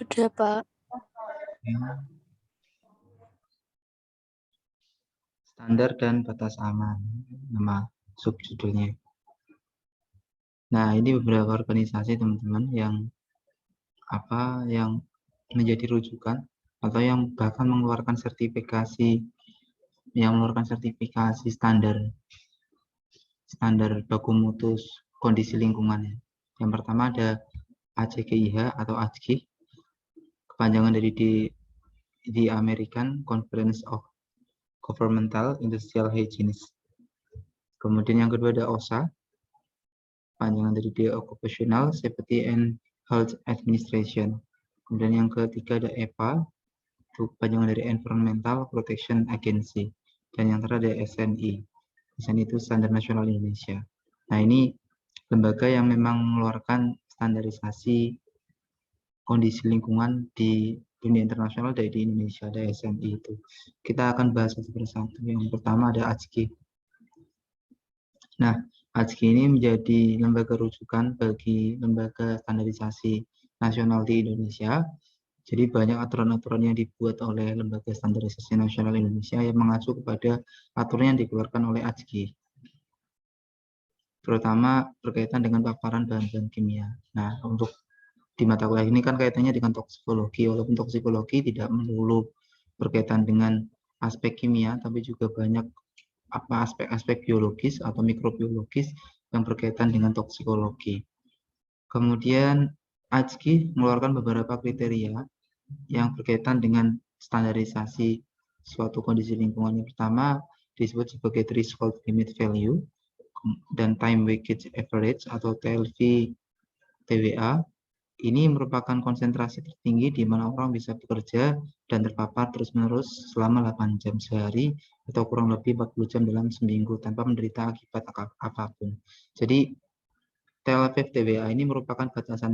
Sudah, Pak. Standar dan batas aman, nama subjudulnya. Nah, ini beberapa organisasi teman-teman yang menjadi rujukan atau yang bahkan mengeluarkan sertifikasi standar baku mutu kondisi lingkungan. Yang pertama ada ACGIH atau ACGI, kepanjangan dari di American Conference of Governmental Industrial Hygiene. Kemudian yang kedua ada OSHA, panjangan dari The Occupational Safety and Health Administration. Kemudian yang ketiga ada EPA, itu panjangan dari Environmental Protection Agency. Dan yang terakhir ada SNI. SNI itu Standar Nasional Indonesia. Nah, ini lembaga yang memang mengeluarkan standarisasi kondisi lingkungan di dunia internasional dari di Indonesia, ada SNI itu. Kita akan bahas satu persatu. Yang pertama ada ACGI. Nah, ACGI ini menjadi lembaga rujukan bagi lembaga standarisasi nasional di Indonesia. Jadi banyak aturan-aturan yang dibuat oleh Lembaga Standarisasi Nasional Indonesia yang mengacu kepada aturan yang dikeluarkan oleh ACGI, terutama berkaitan dengan paparan bahan-bahan kimia. Nah, untuk di mata kuliah ini kan kaitannya dengan toksikologi, walaupun toksikologi tidak melulu berkaitan dengan aspek kimia, tapi juga banyak aspek-aspek biologis atau mikrobiologis yang berkaitan dengan toksikologi. Kemudian ACGI mengeluarkan beberapa kriteria yang berkaitan dengan standarisasi suatu kondisi lingkungan. Yang pertama disebut sebagai threshold limit value dan time weighted average atau TLV-TWA. Ini merupakan konsentrasi tertinggi di mana orang bisa bekerja dan terpapar terus-menerus selama 8 jam sehari atau kurang lebih 40 jam dalam seminggu tanpa menderita akibat apapun. Jadi TLV-TWA ini merupakan batasan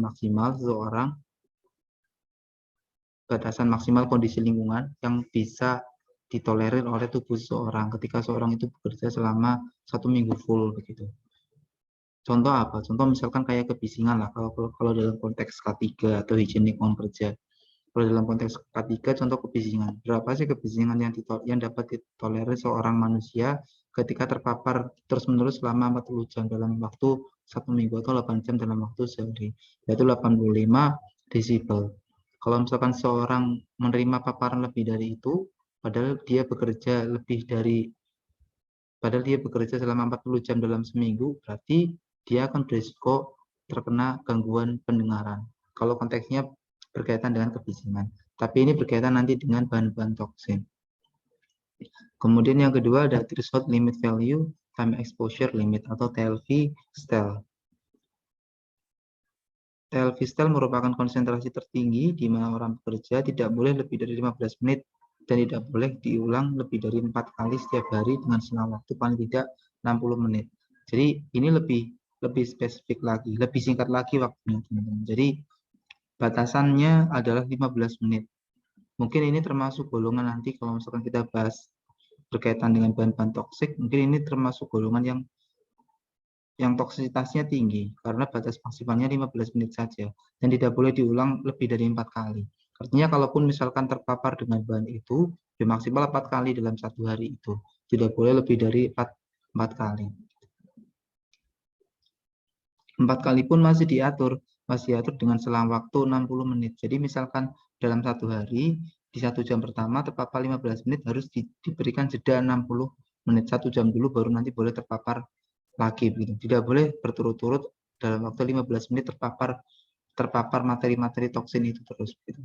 maksimal kondisi lingkungan yang bisa ditolerir oleh tubuh seseorang ketika seorang itu bekerja selama 1 minggu full begitu. Contoh apa? Contoh misalkan kayak kebisingan lah, kalau dalam konteks K3 atau higienik kerja. Kalau dalam konteks K3 contoh kebisingan. Berapa sih kebisingan yang dapat ditolerir seorang manusia ketika terpapar terus-menerus selama 40 jam dalam waktu 1 minggu atau 8 jam dalam waktu sehari, yaitu 85 desibel. Kalau misalkan seorang menerima paparan lebih dari itu, padahal dia bekerja selama 40 jam dalam seminggu, berarti dia akan berisiko terkena gangguan pendengaran. Kalau konteksnya berkaitan dengan kebisingan. Tapi ini berkaitan nanti dengan bahan-bahan toksin. Kemudian yang kedua ada threshold limit value time exposure limit atau TLV-STEL. TLV-STEL merupakan konsentrasi tertinggi di mana orang bekerja tidak boleh lebih dari 15 menit dan tidak boleh diulang lebih dari 4 kali setiap hari dengan selang waktu paling tidak 60 menit. Jadi ini lebih spesifik lagi, lebih singkat lagi waktunya, teman-teman. Jadi batasannya adalah 15 menit. Mungkin ini termasuk golongan nanti kalau misalkan kita bahas berkaitan dengan bahan-bahan toksik, mungkin ini termasuk golongan yang toksisitasnya tinggi karena batas maksimalnya 15 menit saja dan tidak boleh diulang lebih dari 4 kali. Artinya kalaupun misalkan terpapar dengan bahan itu, ya maksimal 4 kali dalam 1 hari itu. Tidak boleh lebih dari 4 kali. 4 kali pun masih diatur dengan selang waktu 60 menit. Jadi misalkan dalam 1 hari, di 1 jam pertama terpapar 15 menit harus diberikan jeda 60 menit. 1 jam dulu baru nanti boleh terpapar lagi. Begitu. Tidak boleh berturut-turut dalam waktu 15 menit terpapar materi-materi toksin itu terus. Begitu.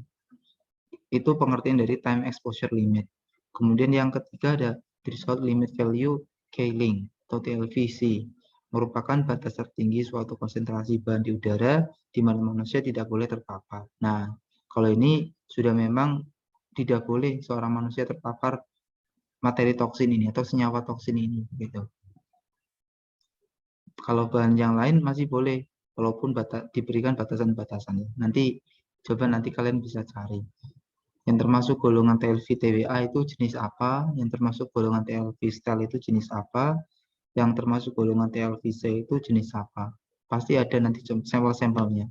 Itu pengertian dari time exposure limit. Kemudian yang ketiga ada threshold limit value K-link atau TLVC. Merupakan batas tertinggi suatu konsentrasi bahan di udara di mana manusia tidak boleh terpapar. Nah, kalau ini sudah memang tidak boleh seorang manusia terpapar materi toksin ini atau senyawa toksin ini gitu. Kalau bahan yang lain masih boleh walaupun diberikan batasan-batasannya. Nanti kalian bisa cari. Yang termasuk golongan TLV-TWA itu jenis apa, yang termasuk golongan TLV-STEL itu jenis apa, yang termasuk golongan TLVC itu jenis apa. Pasti ada nanti sampel-sampelnya.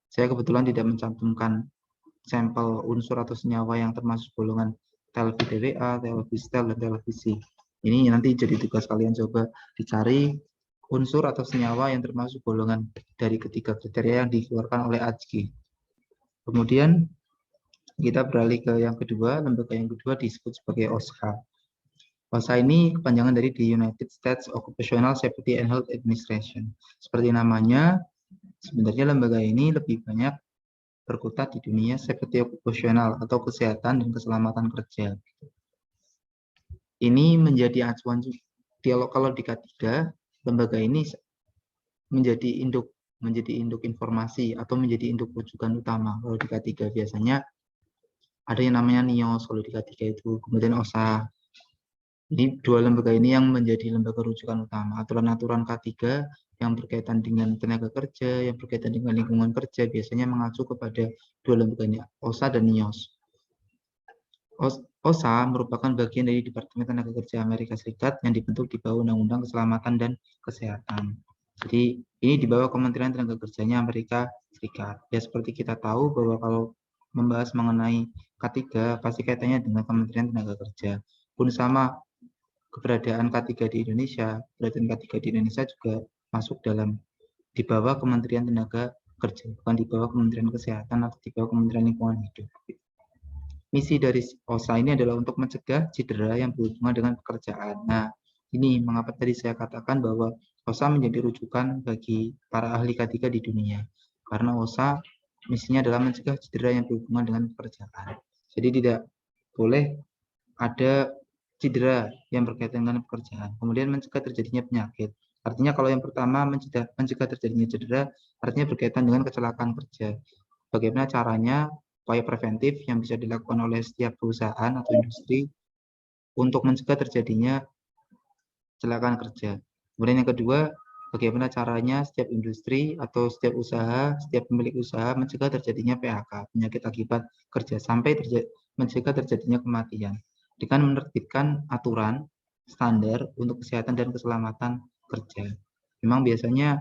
Saya kebetulan tidak mencantumkan sampel unsur atau senyawa yang termasuk golongan TLV-TWA, TLV-STEL, dan televisi. Ini nanti jadi tugas kalian coba dicari unsur atau senyawa yang termasuk golongan dari ketiga kriteria yang dikeluarkan oleh AJKI. Kemudian kita beralih ke yang kedua, lembaga yang kedua disebut sebagai OSHA. OSHA ini kepanjangan dari the United States Occupational Safety and Health Administration. Seperti namanya, sebenarnya lembaga ini lebih banyak berkutat di dunia safety occupational atau kesehatan dan keselamatan kerja. Ini menjadi acuan dialog kalau di K3, lembaga ini menjadi induk informasi atau menjadi induk rujukan utama. Kalau di K3 biasanya ada yang namanya NIOS kalau di K3 itu, kemudian OSHA. Ini dua lembaga ini yang menjadi lembaga rujukan utama. Aturan-aturan K3 yang berkaitan dengan tenaga kerja, yang berkaitan dengan lingkungan kerja, biasanya mengacu kepada dua lembaga ini, OSHA dan NIOS. OSHA merupakan bagian dari Departemen Tenaga Kerja Amerika Serikat yang dibentuk di bawah Undang-Undang Keselamatan dan Kesehatan. Jadi ini di bawah Kementerian Tenaga Kerjanya Amerika Serikat. Ya seperti kita tahu bahwa kalau membahas mengenai K3 pasti kaitannya dengan Kementerian Tenaga Kerja. Pun sama keberadaan K3 di Indonesia, keberadaan K3 di Indonesia juga masuk dalam di bawah Kementerian Tenaga Kerja, bukan di bawah Kementerian Kesehatan atau di bawah Kementerian Lingkungan Hidup. Misi dari OSHA ini adalah untuk mencegah cedera yang berhubungan dengan pekerjaan. Nah, ini mengapa tadi saya katakan bahwa OSHA menjadi rujukan bagi para ahli K3 di dunia. Karena OSHA misinya adalah mencegah cedera yang berhubungan dengan pekerjaan. Jadi tidak boleh ada cedera yang berkaitan dengan pekerjaan. Kemudian mencegah terjadinya penyakit. Artinya kalau yang pertama mencegah terjadinya cedera, artinya berkaitan dengan kecelakaan kerja. Bagaimana caranya upaya preventif yang bisa dilakukan oleh setiap perusahaan atau industri untuk mencegah terjadinya kecelakaan kerja. Kemudian yang kedua, bagaimana caranya setiap industri atau setiap usaha, setiap pemilik usaha mencegah terjadinya PHK, penyakit akibat kerja, sampai mencegah terjadinya kematian dengan menerbitkan aturan standar untuk kesehatan dan keselamatan kerja. Memang biasanya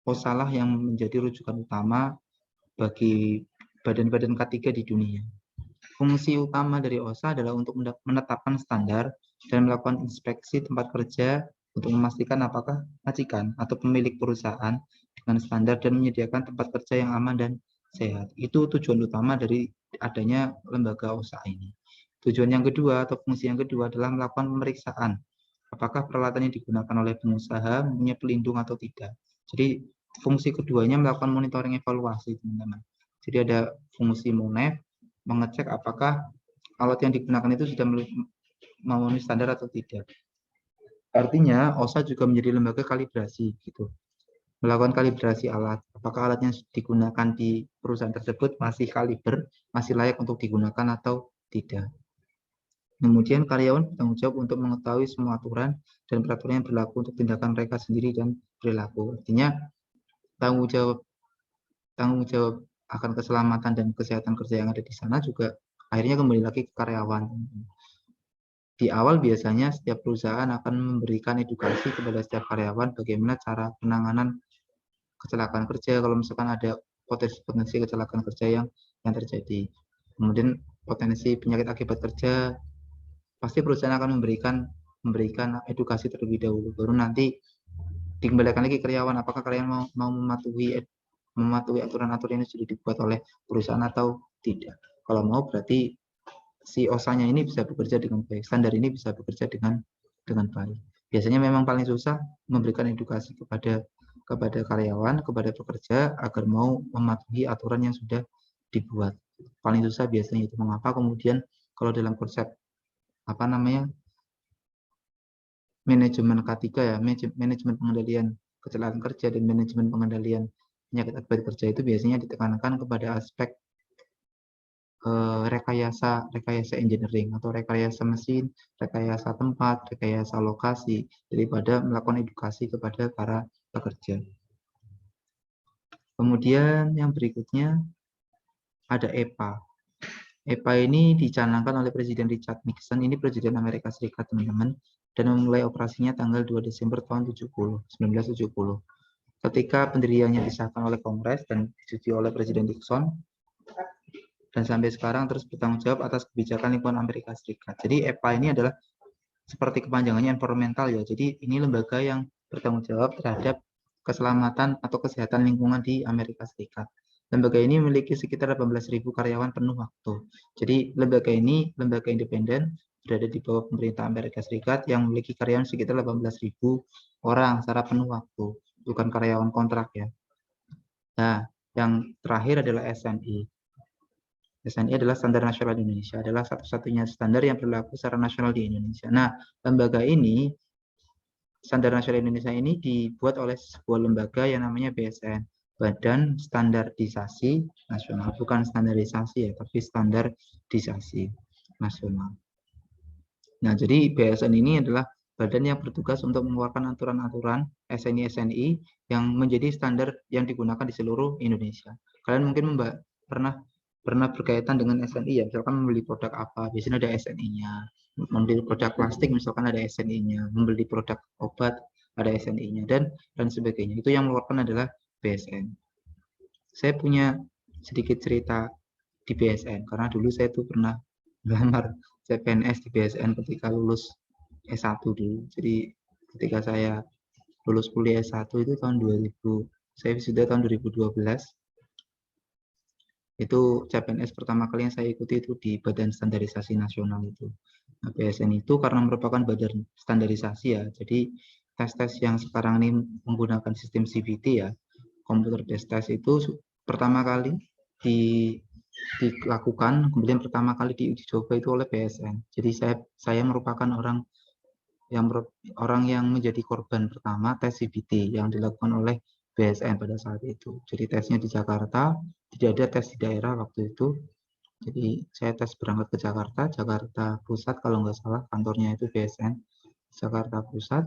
OSHA lah yang menjadi rujukan utama bagi badan-badan K3 di dunia. Fungsi utama dari OSHA adalah untuk menetapkan standar dan melakukan inspeksi tempat kerja untuk memastikan apakah majikan atau pemilik perusahaan dengan standar dan menyediakan tempat kerja yang aman dan sehat. Itu tujuan utama dari adanya lembaga OSHA ini. Tujuan yang kedua atau fungsi yang kedua adalah melakukan pemeriksaan apakah peralatan yang digunakan oleh pengusaha mempunyai pelindung atau tidak. Jadi fungsi keduanya melakukan monitoring evaluasi, teman-teman. Jadi ada fungsi MONEF, mengecek apakah alat yang digunakan itu sudah memenuhi standar atau tidak. Artinya OSHA juga menjadi lembaga kalibrasi gitu. Melakukan kalibrasi alat, apakah alat yang digunakan di perusahaan tersebut masih kaliber, masih layak untuk digunakan atau tidak. Kemudian karyawan bertanggung jawab untuk mengetahui semua aturan dan peraturan yang berlaku untuk tindakan mereka sendiri dan perilaku. Artinya tanggung jawab akan keselamatan dan kesehatan kerja yang ada di sana juga akhirnya kembali lagi ke karyawan. Di awal biasanya setiap perusahaan akan memberikan edukasi kepada setiap karyawan bagaimana cara penanganan kecelakaan kerja kalau misalkan ada potensi kecelakaan kerja yang terjadi. Kemudian potensi penyakit akibat kerja, pasti perusahaan akan memberikan edukasi terlebih dahulu, baru nanti dikembalikan lagi karyawan apakah karyawan mau mematuhi aturan-aturan yang sudah dibuat oleh perusahaan atau tidak. Kalau mau berarti si OSHA-nya ini bisa bekerja dengan baik, standar ini bisa bekerja dengan baik. Biasanya memang paling susah memberikan edukasi kepada karyawan, kepada pekerja agar mau mematuhi aturan yang sudah dibuat. Paling susah biasanya itu. Mengapa kemudian kalau dalam konsep manajemen K3 ya, manajemen pengendalian kecelakaan kerja dan manajemen pengendalian penyakit akibat kerja itu biasanya ditekankan kepada aspek rekayasa engineering atau rekayasa mesin, rekayasa tempat, rekayasa lokasi daripada melakukan edukasi kepada para pekerja. Kemudian yang berikutnya ada EPA. EPA ini dicanangkan oleh Presiden Richard Nixon, ini Presiden Amerika Serikat, teman-teman, dan memulai operasinya tanggal 2 Desember tahun 1970. Ketika pendiriannya disahkan oleh Kongres dan disetujui oleh Presiden Nixon, dan sampai sekarang terus bertanggung jawab atas kebijakan lingkungan Amerika Serikat. Jadi EPA ini adalah seperti kepanjangannya environmental ya. Jadi ini lembaga yang bertanggung jawab terhadap keselamatan atau kesehatan lingkungan di Amerika Serikat. Lembaga ini memiliki sekitar 18.000 karyawan penuh waktu. Jadi lembaga ini lembaga independen berada di bawah pemerintah Amerika Serikat yang memiliki karyawan sekitar 18.000 orang secara penuh waktu, bukan karyawan kontrak ya. Nah, yang terakhir adalah SNI. SNI adalah Standar Nasional di Indonesia, adalah satu-satunya standar yang berlaku secara nasional di Indonesia. Nah, lembaga ini, Standar Nasional Indonesia ini dibuat oleh sebuah lembaga yang namanya BSN, Badan Standarisasi Nasional, bukan standarisasi ya, tapi standarisasi nasional. Nah, jadi BSN ini adalah badan yang bertugas untuk mengeluarkan aturan-aturan SNI-SNI yang menjadi standar yang digunakan di seluruh Indonesia. Kalian mungkin pernah berkaitan dengan SNI ya, misalkan membeli produk apa, biasanya ada SNI-nya. Membeli produk plastik misalkan ada SNI-nya, membeli produk obat ada SNI-nya, dan sebagainya. Itu yang mengeluarkan adalah BSN. Saya punya sedikit cerita di BSN, karena dulu saya tuh pernah melamar CPNS di BSN ketika lulus S1 dulu. Jadi ketika saya lulus kuliah S1 itu tahun 2000, saya sudah tahun 2012. Itu CPNS pertama kali yang saya ikuti itu di Badan Standarisasi Nasional itu. Nah, BSN itu karena merupakan badan standarisasi ya, jadi tes-tes yang sekarang ini menggunakan sistem CBT ya, computer based test itu pertama kali dilakukan, kemudian pertama kali diuji coba itu oleh BSN. Jadi saya merupakan orang yang menjadi korban pertama tes CBT yang dilakukan oleh BSN pada saat itu. Jadi tesnya di Jakarta, tidak ada tes di daerah waktu itu. Jadi saya tes berangkat ke Jakarta Pusat kalau nggak salah kantornya itu BSN, Jakarta Pusat,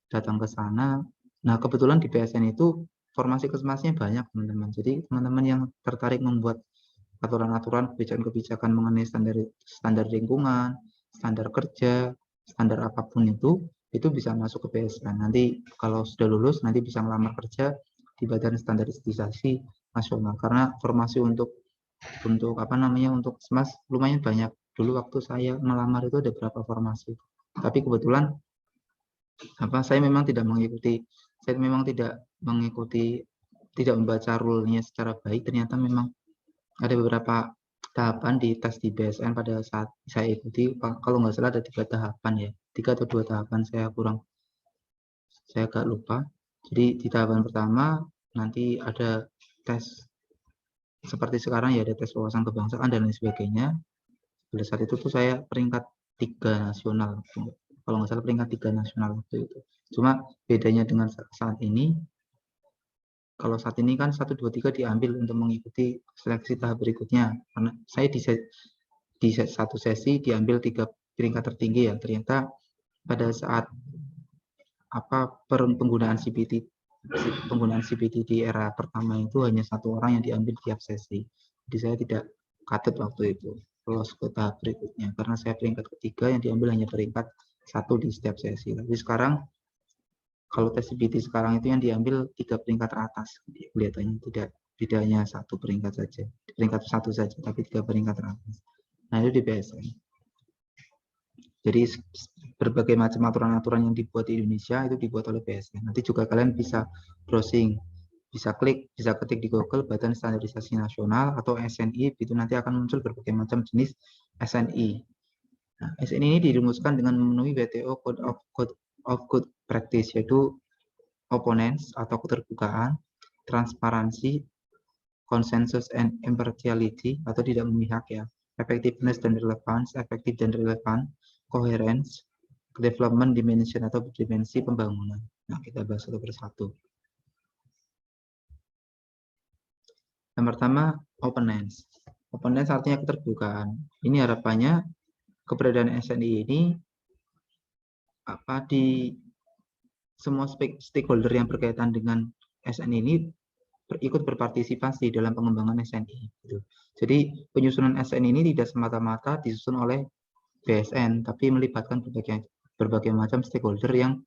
datang ke sana. Nah kebetulan di BSN itu formasi kesmasnya banyak teman-teman. Jadi teman-teman yang tertarik membuat aturan-aturan kebijakan-kebijakan mengenai standar lingkungan, standar kerja, standar apapun itu bisa masuk ke BSN. Nanti kalau sudah lulus nanti bisa melamar kerja di Badan Standarisasi Nasional, karena formasi untuk SMAS lumayan banyak. Dulu waktu saya melamar itu ada berapa formasi. Tapi kebetulan saya memang tidak mengikuti, tidak membaca rule-nya secara baik. Ternyata memang ada beberapa tahapan di tes di BSN pada saat saya ikuti. Kalau nggak salah ada 3 tahapan ya, 3 atau 2 tahapan, saya agak lupa. Jadi di tahapan pertama nanti ada tes seperti sekarang ya, ada tes wawasan kebangsaan dan lain sebagainya. Pada saat itu tuh saya peringkat 3 nasional, kalau nggak salah peringkat 3 nasional waktu itu. Cuma bedanya dengan saat ini, kalau saat ini kan 1, 2, 3 diambil untuk mengikuti seleksi tahap berikutnya. Karena saya di satu sesi diambil 3 peringkat tertinggi ya. Ternyata pada saat penggunaan CBT di era pertama itu hanya 1 orang yang diambil tiap sesi. Jadi saya tidak katut waktu itu lolos ke tahap berikutnya karena saya peringkat ketiga, yang diambil hanya peringkat 1 di setiap sesi. Tapi sekarang kalau tes CBT sekarang itu yang diambil 3 peringkat teratas, kelihatannya tidak hanya 1 peringkat saja, peringkat 1 saja, tapi 3 peringkat teratas. Nah itu di BSN. Jadi berbagai macam aturan-aturan yang dibuat di Indonesia itu dibuat oleh BSN. Nanti juga kalian bisa browsing, bisa ketik di Google Badan Standarisasi Nasional atau SNI, itu nanti akan muncul berbagai macam jenis SNI. Nah, SNI ini dirumuskan dengan memenuhi WTO Code of Good Practice, yaitu openness atau keterbukaan, transparansi, consensus and impartiality atau tidak memihak ya, effectiveness dan relevance, efektif dan relevan, coherence, development dimension atau dimensi pembangunan. Nah, kita bahas satu persatu. Yang pertama, openness. Openness artinya keterbukaan. Ini harapannya keberadaan SNI ini di semua stakeholder yang berkaitan dengan SNI ini ikut berpartisipasi dalam pengembangan SNI. Gitu. Jadi penyusunan SNI ini tidak semata-mata disusun oleh BSN, tapi melibatkan berbagai macam stakeholder yang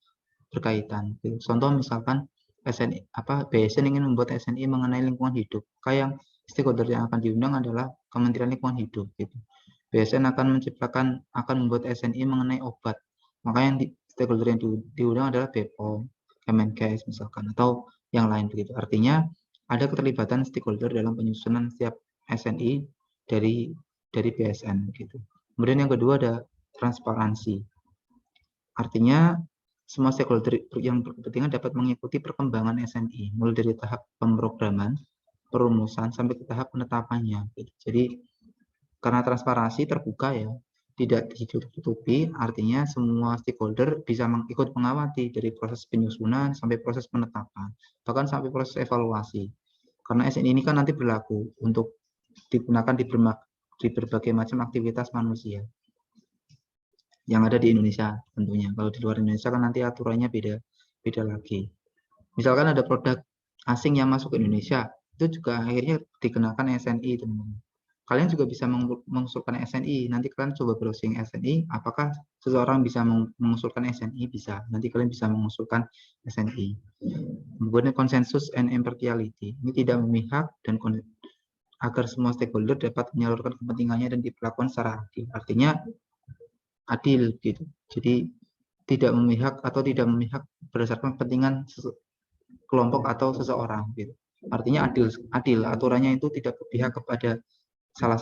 berkaitan. Gitu. Contoh misalkan BSN ingin membuat SNI mengenai lingkungan hidup. Kayak stakeholder yang akan diundang adalah Kementerian Lingkungan Hidup gitu. BSN akan membuat SNI mengenai obat. Maka yang stakeholder yang diundang adalah BPOM, Kemenkes misalkan, atau yang lain begitu. Artinya ada keterlibatan stakeholder dalam penyusunan setiap SNI dari BSN gitu. Kemudian yang kedua ada transparansi. Artinya semua stakeholder yang berkepentingan dapat mengikuti perkembangan SNI mulai dari tahap pemrograman, perumusan sampai ke tahap penetapannya. Gitu. Jadi karena transparansi terbuka ya, tidak ditutupi, artinya semua stakeholder bisa ikut mengawasi dari proses penyusunan sampai proses penetapan, bahkan sampai proses evaluasi. Karena SNI ini kan nanti berlaku untuk digunakan di berbagai macam aktivitas manusia yang ada di Indonesia tentunya. Kalau di luar Indonesia kan nanti aturannya beda lagi. Misalkan ada produk asing yang masuk ke Indonesia, itu juga akhirnya dikenakan SNI, teman-teman. Kalian juga bisa mengusulkan SNI. Nanti kalian coba browsing SNI, apakah seseorang bisa mengusulkan SNI? Bisa. Nanti kalian bisa mengusulkan SNI. Kemudian konsensus and impartiality. Ini tidak memihak dan agar semua stakeholder dapat menyalurkan kepentingannya dan diperlakukan secara adil. Artinya adil gitu. Jadi tidak memihak atau tidak memihak berdasarkan kepentingan kelompok atau seseorang gitu. Artinya adil aturannya itu tidak berpihak kepada salah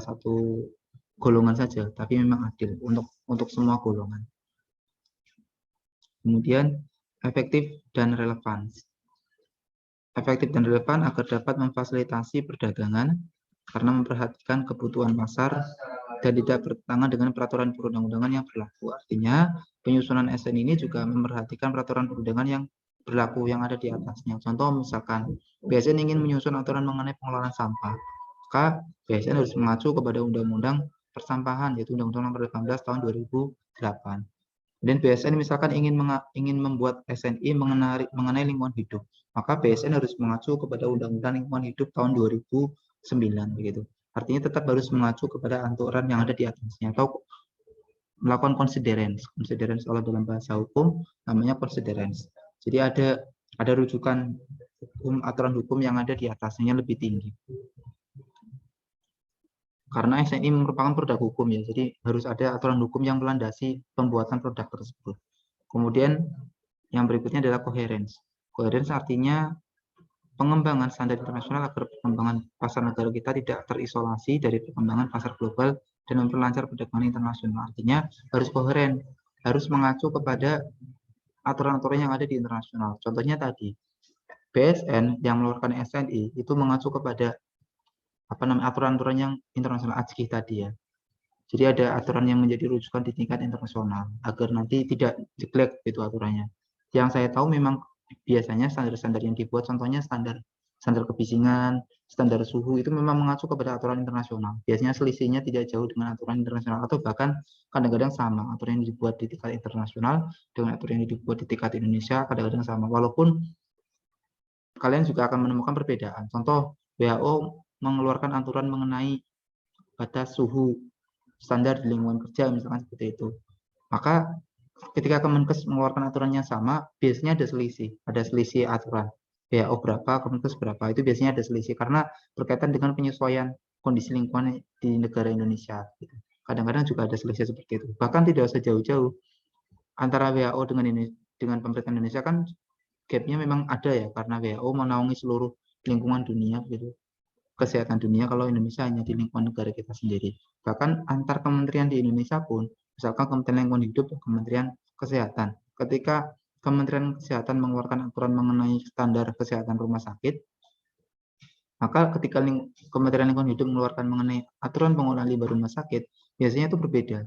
satu golongan saja, tapi memang adil untuk semua golongan. Kemudian efektif dan relevan. Efektif dan relevan agar dapat memfasilitasi perdagangan karena memperhatikan kebutuhan pasar dan tidak bertentangan dengan peraturan perundang-undangan yang berlaku. Artinya penyusunan SN ini juga memperhatikan peraturan perundangan yang berlaku yang ada di atasnya. Contoh misalkan BSN ingin menyusun aturan mengenai pengelolaan sampah, maka BSN harus mengacu kepada Undang-Undang Persampahan yaitu Undang-Undang Nomor 18 Tahun 2008. Dan BSN misalkan ingin membuat SNI mengenai lingkungan hidup, maka BSN harus mengacu kepada Undang-Undang Lingkungan Hidup tahun 2009 begitu. Artinya tetap harus mengacu kepada aturan yang ada di atasnya atau melakukan considerance. Considerance kalau dalam bahasa hukum namanya considerance. Jadi ada rujukan aturan hukum yang ada di atasnya lebih tinggi. Karena SNI merupakan produk hukum ya, jadi harus ada aturan hukum yang melandasi pembuatan produk tersebut. Kemudian yang berikutnya adalah coherence. Coherence artinya pengembangan standar internasional agar perkembangan pasar negara kita tidak terisolasi dari perkembangan pasar global dan memperlancar perdagangan internasional. Artinya harus koheren, harus mengacu kepada aturan-aturan yang ada di internasional. Contohnya tadi, BSN yang mengeluarkan SNI itu mengacu kepada aturan-aturan yang internasional AJKI tadi ya. Jadi ada aturan yang menjadi rujukan di tingkat internasional agar nanti tidak jelek itu aturannya. Yang saya tahu memang biasanya standar-standar yang dibuat, contohnya standar kebisingan, standar suhu itu memang mengacu kepada aturan internasional. Biasanya selisihnya tidak jauh dengan aturan internasional atau bahkan kadang-kadang sama. Aturan yang dibuat di tingkat internasional dengan aturan yang dibuat di tingkat Indonesia kadang-kadang sama. Walaupun kalian juga akan menemukan perbedaan. Contoh WHO mengeluarkan aturan mengenai batas suhu standar di lingkungan kerja misalkan seperti itu. Maka ketika Kemenkes mengeluarkan aturannya sama, biasanya ada selisih aturan. WHO berapa, Kemenkes berapa, itu biasanya ada selisih karena berkaitan dengan penyesuaian kondisi lingkungan di negara Indonesia. Kadang-kadang juga ada selisih seperti itu. Bahkan tidak usah jauh-jauh antara WHO dengan pemerintah Indonesia kan gapnya memang ada ya, karena WHO menaungi seluruh lingkungan dunia gitu. Kesehatan dunia, kalau Indonesia hanya di lingkungan negara kita sendiri. Bahkan antar kementerian di Indonesia pun, misalkan Kementerian Lingkungan Hidup dan Kementerian Kesehatan. Ketika Kementerian Kesehatan mengeluarkan aturan mengenai standar kesehatan rumah sakit, maka ketika Kementerian Lingkungan Hidup mengeluarkan mengenai aturan penggunaan limbah rumah sakit, biasanya itu berbeda.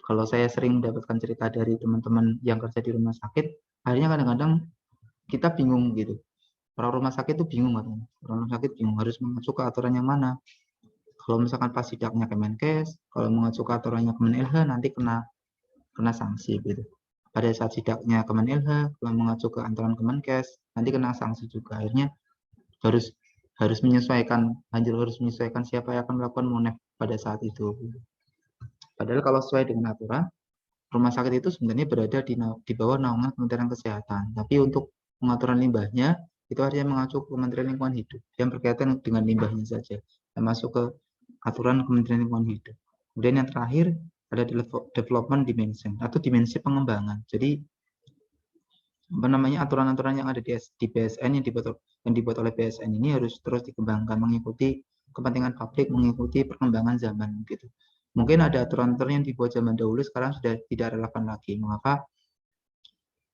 Kalau saya sering mendapatkan cerita dari teman-teman yang kerja di rumah sakit, akhirnya kadang-kadang kita bingung gitu. Orang rumah sakit itu bingung katanya. Orang rumah sakit bingung harus mengacu ke aturan yang mana. Kalau misalkan pas sidaknya Kemenkes, kalau mengacu ke aturannya Kemenilh nanti kena sanksi gitu. Pada saat sidaknya Kemenilh, kalau mengacu ke aturan Kemenkes, nanti kena sanksi juga. Akhirnya harus menyesuaikan siapa yang akan melakukan monef pada saat itu. Padahal kalau sesuai dengan aturan, rumah sakit itu sebenarnya berada di bawah naungan Kementerian Kesehatan. Tapi untuk pengaturan limbahnya itu artinya mengacu ke Kementerian Lingkungan Hidup yang berkaitan dengan limbahnya saja, termasuk ke aturan Kementerian Lingkungan Hidup. Kemudian yang terakhir ada development dimension atau dimensi pengembangan. Jadi aturan-aturan yang ada di BSN yang dibuat oleh BSN ini harus terus dikembangkan mengikuti kepentingan publik, mengikuti perkembangan zaman gitu. Mungkin ada aturan-aturan yang dibuat zaman dahulu sekarang sudah tidak relevan lagi. Maka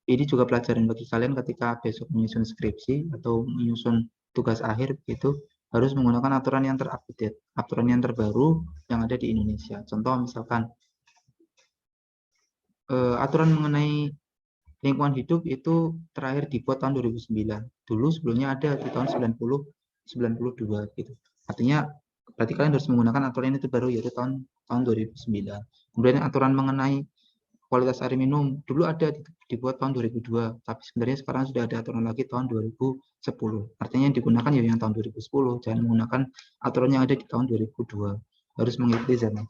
ini juga pelajaran bagi kalian ketika besok menyusun skripsi atau menyusun tugas akhir itu harus menggunakan aturan yang terupdate, aturan yang terbaru yang ada di Indonesia. Contoh misalkan aturan mengenai lingkungan hidup itu terakhir dibuat tahun 2009. Dulu sebelumnya ada di tahun 92 gitu. Artinya berarti kalian harus menggunakan aturan itu baru yaitu tahun 2009. Kemudian aturan mengenai kualitas air minum dulu ada dibuat tahun 2002, tapi sebenarnya sekarang sudah ada aturan lagi tahun 2010. Artinya yang digunakan ya yang tahun 2010, jangan menggunakan aturan yang ada di tahun 2002. Harus mengikuti zaman.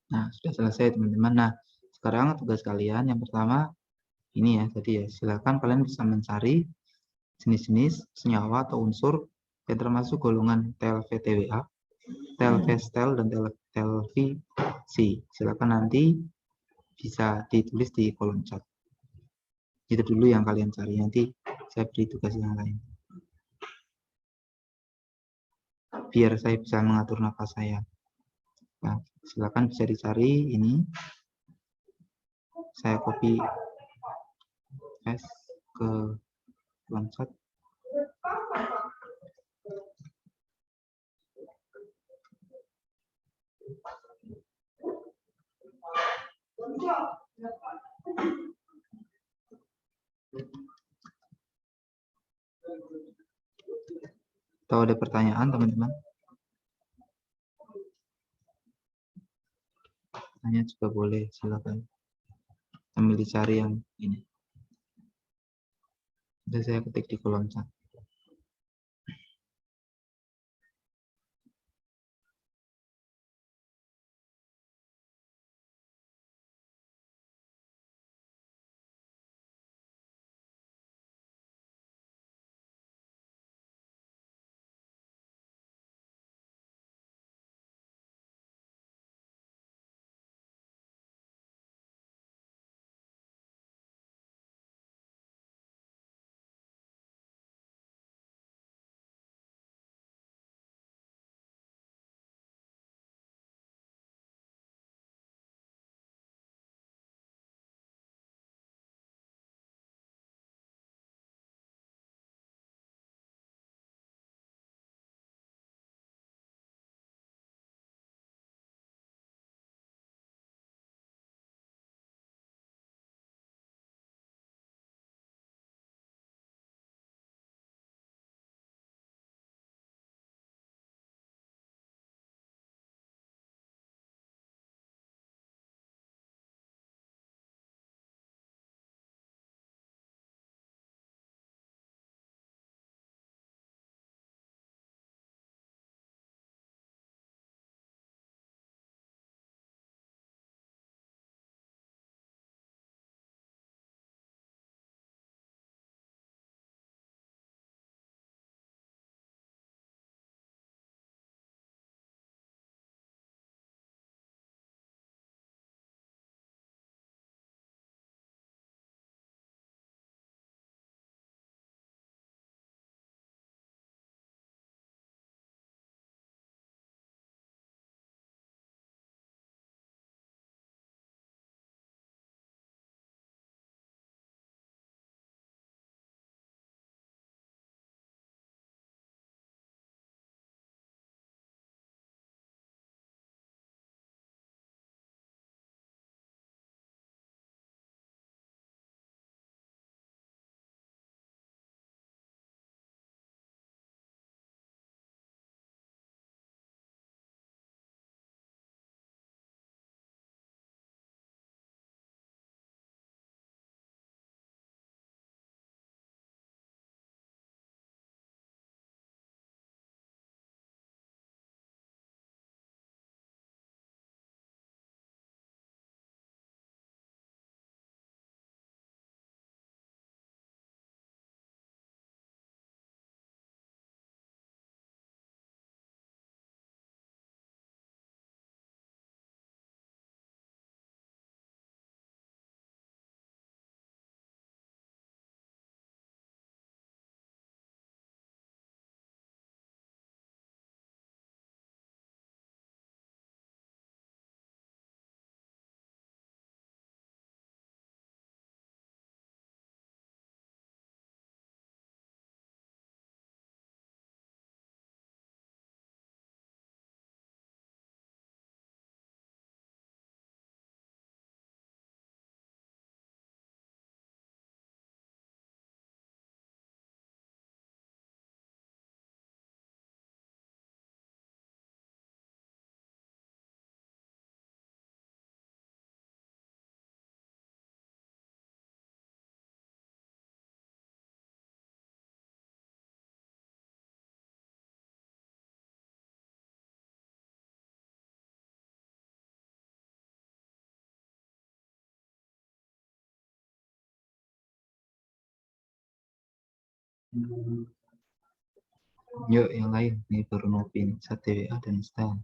Nah, sudah selesai teman-teman. Nah, sekarang tugas kalian yang pertama ini ya, tadi ya, silakan kalian bisa mencari jenis-jenis senyawa atau unsur yang termasuk golongan TLV-TWA, TLV-STEL, dan TLV-C. Silakan nanti bisa ditulis di kolom chat. Itu dulu yang kalian cari, nanti saya beri tugas yang lain. Biar saya bisa mengatur nafas saya. Nah, silakan bisa dicari ini. Saya copy paste ke kolom chat. Atau ada pertanyaan teman-teman? Tanya juga boleh, silakan. Sambil dicari yang ini. Sudah saya ketik di kolom chat. Yuk yang lain, ini baru Novin, TWA dan style.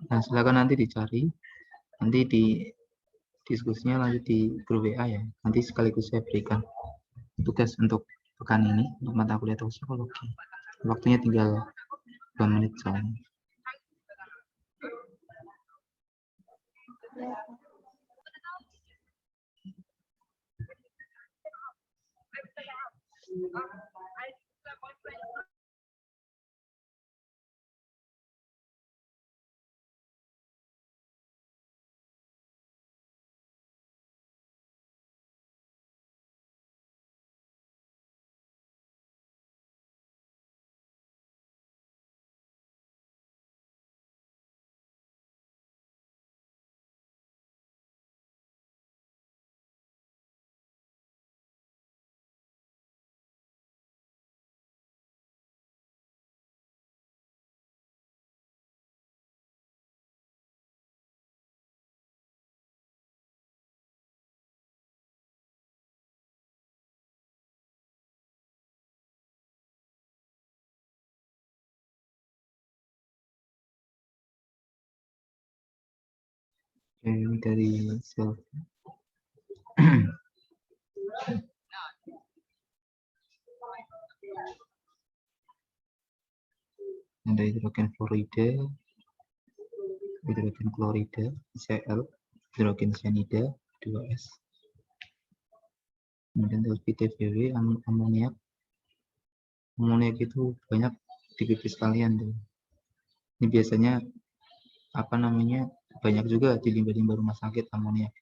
Nah, silakan nanti dicari, nanti di diskusinya lanjut di grup WA ya. Nanti sekaligus saya berikan tugas untuk pekan ini untuk mata kuliah toksikologi. Waktunya tinggal 2 menit soalnya. Ini dari sel. Ada hidrogen fluorida, hidrogen klorida, Cl, hidrogen cyanida, 2S. Kemudian terus PTBW, amoniak. Amoniak itu banyak di pipis kalian tuh. Ini biasanya apa namanya, banyak juga di limbah-limbah rumah sakit amoniak.